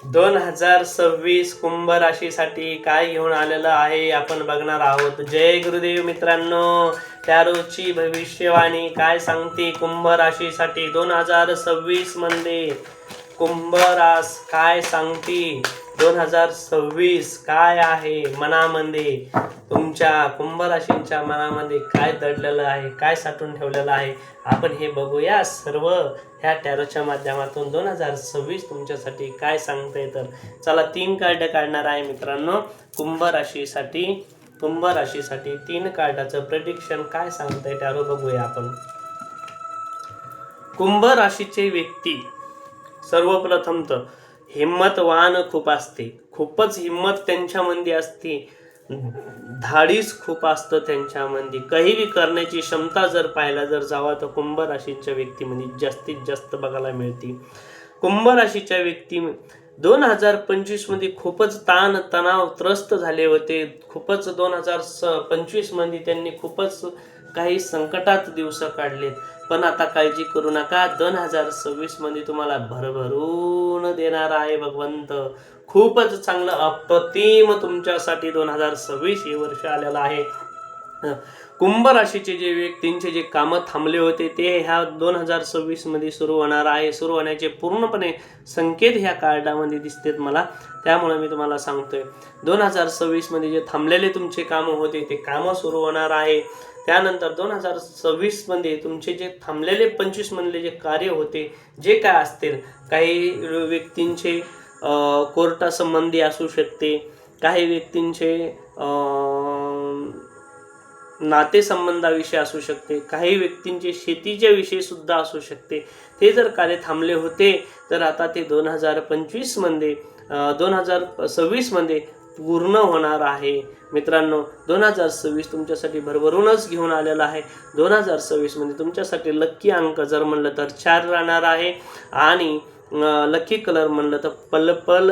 2026 कुंभ राशीसाठी काय घेऊन आलेलं आहे आपण बघणार आहोत। जय गुरुदेव मित्रांनो, टॅरोची भविष्यवाणी काय सांगते कुंभ राशीसाठी 2026 मध्ये कुंभ रास काय सांगते। 2026 काय आहे मनामध्ये, तुमच्या कुंभ राशींच्या मनामध्ये काय दडलेलं आहे, काय साठवून ठेवलेलं आहे, आपण हे बघूया सर्व ह्या टॅरोच्या माध्यमातून। 2026 तुमच्यासाठी काय सांगते तर चला 3 कार्ड काढणार आहे मित्रांनो कुंभ राशीसाठी। कुंभ राशीसाठी 3 कार्डाचं प्रेडिक्शन काय सांगते टॅरो बघूया आपण। कुंभ राशीचे व्यक्ती सर्वप्रथम तर हिम्मतवान खूप असते, खूपच हिम्मत त्यांच्यामध्ये असते, धाडीस खूप असतं त्यांच्यामध्ये, काही करण्याची क्षमता जर पाहायला जर जावा तर कुंभ राशीच्या व्यक्तीमध्ये जास्तीत जास्त बघायला मिळते। कुंभ राशीच्या व्यक्ती 2025 मध्ये खूपच ताण तणाव त्रस्त झाले होते, खूपच 2025 मध्ये त्यांनी खूपच काही संकटात दिवस काढलेत, पण आता काळजी करू नका, 2026 मध्ये तुम्हाला भरभरून देणार आहे भगवंत। खूपच चांगलं अप्रतिम तुमच्यासाठी 2026 हे वर्ष आलेलं आहे। कुंभ राशीचे जे व्यक्तींचे जे कामं थांबले होते ते ह्या 2026 मध्ये सुरू होणार आहे। सुरू होण्याचे पूर्णपणे संकेत ह्या कार्डामध्ये दिसतात मला, त्यामुळे मी तुम्हाला सांगतोय 2026 मध्ये जे थांबलेले तुमचे कामं होते ते कामं सुरू होणार आहे। त्यानंतर 2026 मध्ये तुमचे जे थांबलेले 25 मधले जे कार्य होते जे काय असतील, काही व्यक्तींचे कोर्टासंबंधी असू शकते, काही व्यक्तींचे नातेसंबंधाविषयी असू शकते, काही व्यक्तींचे शेतीच्या विषयी सुद्धा असू शकते। ते जर कार्य थांबले होते तर आता ते 2025 मध्ये 2026 मध्ये पूर्ण होणार आहे मित्रांनो। 2026 तुमच्यासाठी भरभरूनच घेऊन आलेला आहे। 2026 मध्ये तुमच्यासाठी लक्की अंक जर म्हणलं तर 4 राहणार आहे, आणि लकी कलर म्हणलं तर पर्पल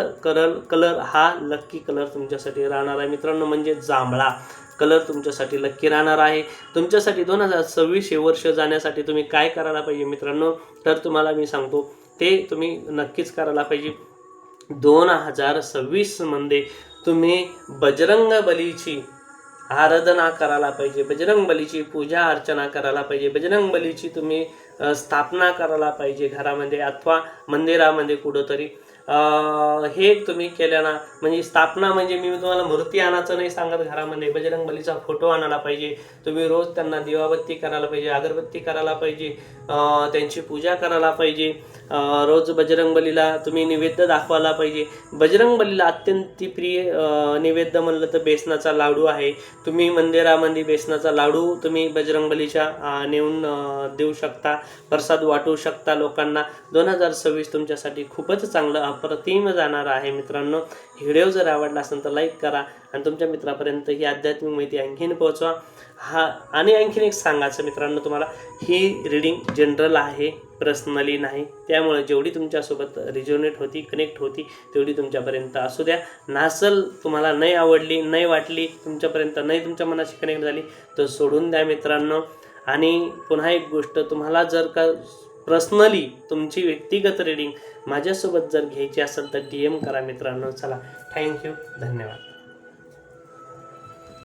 कलर हा लकी कलर तुमच्यासाठी राहणार आहे मित्रांनो, म्हणजे जांभळा कलर तुमच्यासाठी लकी राहणार आहे। तुमच्यासाठी 2026 हे वर्ष जाण्यासाठी तुम्ही काय करायला पाहिजे मित्रांनो, तर तुम्हाला मी सांगतो ते तुम्ही नक्कीच करायला पाहिजे। 2026 मध्ये तुम्ही बजरंग बलीची आराधना करायला पाहिजे, बजरंग बलीची पूजा अर्चना करायला पाहिजे, बजरंग बलीची तुम्ही स्थापना करायला पाहिजे घरामध्ये अथवा मंदिरामध्ये कुठंतरी। हे तुम्ही केल्यानं म्हणजे स्थापना म्हणजे मी तुम्हाला मूर्ती आणायचं नाही सांगत, घरामध्ये बजरंग बलीचा फोटो आणायला पाहिजे, तुम्ही रोज त्यांना दिवाबत्ती करायला पाहिजे, अगरबत्ती करायला पाहिजे, त्यांची पूजा करायला पाहिजे, रोज बजरंग बलीला तुम्ही नैवेद्य दाखवायला पाहिजे। बजरंग बलीला अत्यंत प्रिय नैवेद्य म्हणलं तर बेसनाचा लाडू आहे, तुम्ही मंदिरामध्ये बेसनाचा लाडू तुम्ही बजरंग बलीच्या नेऊन देऊ शकता, प्रसाद वाटू शकता लोकांना। 2026 तुमच्यासाठी खूपच चांगलं अप्रतिम जाणार आहे मित्रांनो। व्हिडिओ जर आवडला असेल तर लाईक करा आणि तुमच्या मित्रापर्यंत ही आध्यात्मिक माहिती आणखीन पोहोचवा। आणि आणखीन एक सांगायचं मित्रांनो तुम्हाला, ही रीडिंग जनरल आहे, पर्सनली नाही, त्यामुळे जेवढी तुमच्यासोबत रिजोनेट होती, कनेक्ट होती तेवढी तुमच्यापर्यंत असू द्या। नासल तुम्हाला नाही आवडली, नाही वाटली, तुमच्यापर्यंत नाही तुमच्या मनाशी कनेक्ट झाली तर सोडून द्या मित्रांनो। आणि पुन्हा एक गोष्ट, तुम्हाला जर का पर्सनली तुमची व्यक्तिगत रीडिंग माझ्यासोबत जर घ्यायची असेल तर DM करा मित्रांनो। चला, थँक्यू, धन्यवाद।